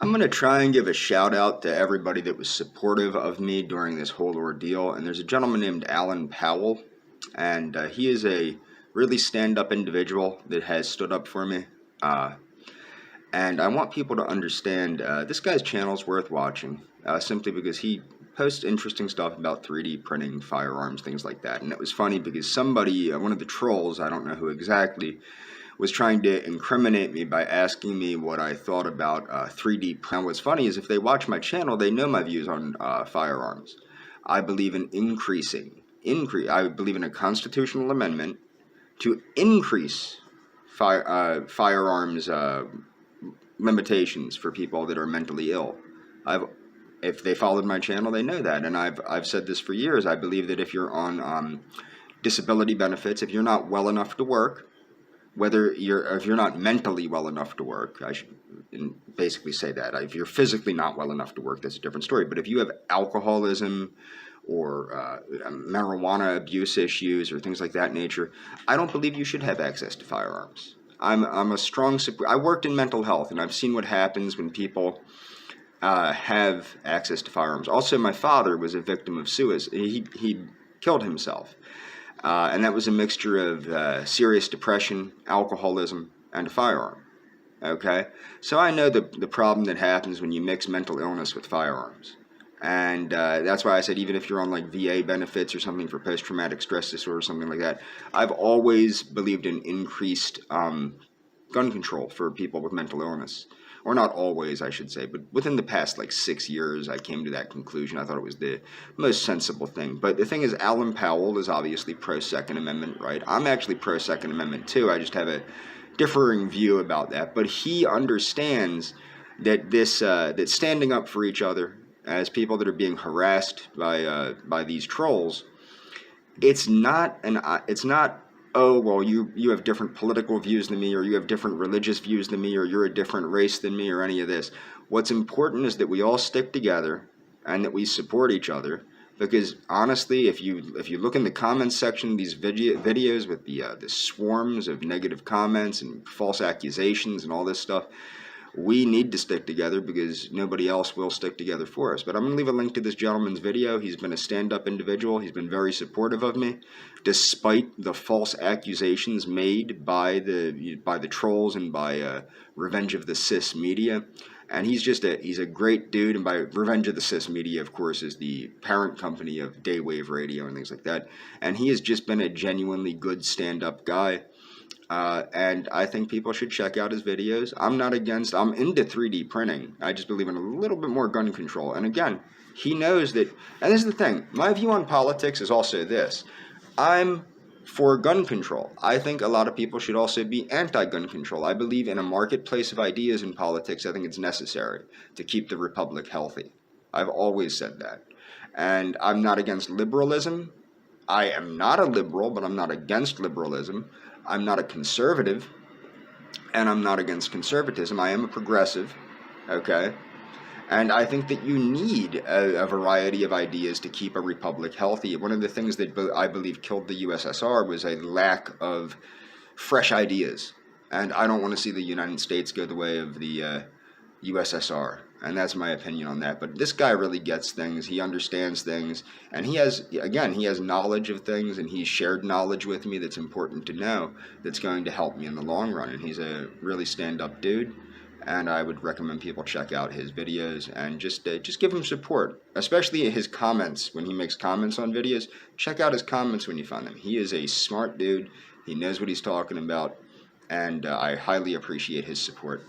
I'm going to try and give a shout out to everybody that was supportive of me during this whole ordeal. And there's a gentleman named Allan Powell, and he is a really stand-up individual that has stood up for me. And I want people to understand this guy's channel is worth watching, simply because he posts interesting stuff about 3D printing, firearms, things like that. And it was funny because somebody, one of the trolls, I don't know who exactly, was trying to incriminate me by asking me what I thought about 3D print. Now, what's funny is if they watch my channel, they know my views on firearms. I believe in I believe in a constitutional amendment to increase firearms limitations for people that are mentally ill. If they followed my channel, they know that, and I've said this for years. I believe that if you're on disability benefits, if you're not well enough to work, if you're not mentally well enough to work, I should basically say that. If you're physically not well enough to work, that's a different story. But if you have alcoholism or marijuana abuse issues or things like that nature, I don't believe you should have access to firearms. I'm a strong supporter. I worked in mental health, and I've seen what happens when people have access to firearms. Also, my father was a victim of suicide. He killed himself. And that was a mixture of serious depression, alcoholism, and a firearm. Okay? So I know the problem that happens when you mix mental illness with firearms. And that's why I said even if you're on like VA benefits or something for post-traumatic stress disorder or something like that, I've always believed in increased gun control for people with mental illness. Or not always, I should say, but within the past like 6 years, I came to that conclusion. I thought it was the most sensible thing. But the thing is, Allan Powell is obviously pro-Second Amendment, right? I'm actually pro-Second Amendment too. I just have a differing view about that. But he understands that that standing up for each other as people that are being harassed by these trolls, it's not oh, well, you have different political views than me, or you have different religious views than me, or you're a different race than me, or any of this. What's important is that we all stick together and that we support each other. Because honestly, if you look in the comments section of these videos with the swarms of negative comments and false accusations and all this stuff, we need to stick together because nobody else will stick together for us. But I'm going to leave a link to this gentleman's video. He's been a stand-up individual. He's been very supportive of me, despite the false accusations made by the trolls and by Revenge of the Cis media. And he's a great dude. And by Revenge of the Cis media, of course, is the parent company of Daywave Radio and things like that. And he has just been a genuinely good stand-up guy. And I think people should check out his videos. I'm into 3D printing. I just believe in a little bit more gun control. And again, he knows that, and this is the thing, my view on politics is also this. I'm for gun control. I think a lot of people should also be anti-gun control. I believe in a marketplace of ideas in politics. I think it's necessary to keep the republic healthy. I've always said that. And I'm not against liberalism. I am not a liberal, but I'm not against liberalism. I'm not a conservative, and I'm not against conservatism. I am a progressive, okay? And I think that you need a variety of ideas to keep a republic healthy. One of the things that I believe killed the USSR was a lack of fresh ideas. And I don't want to see the United States go the way of the USSR. And that's my opinion on that. But this guy really gets things. He understands things. And he has knowledge of things, and he's shared knowledge with me that's important to know, that's going to help me in the long run. And he's a really stand-up dude. And I would recommend people check out his videos and just give him support, especially his comments. When he makes comments on videos, check out his comments when you find them. He is a smart dude. He knows what he's talking about. And I highly appreciate his support.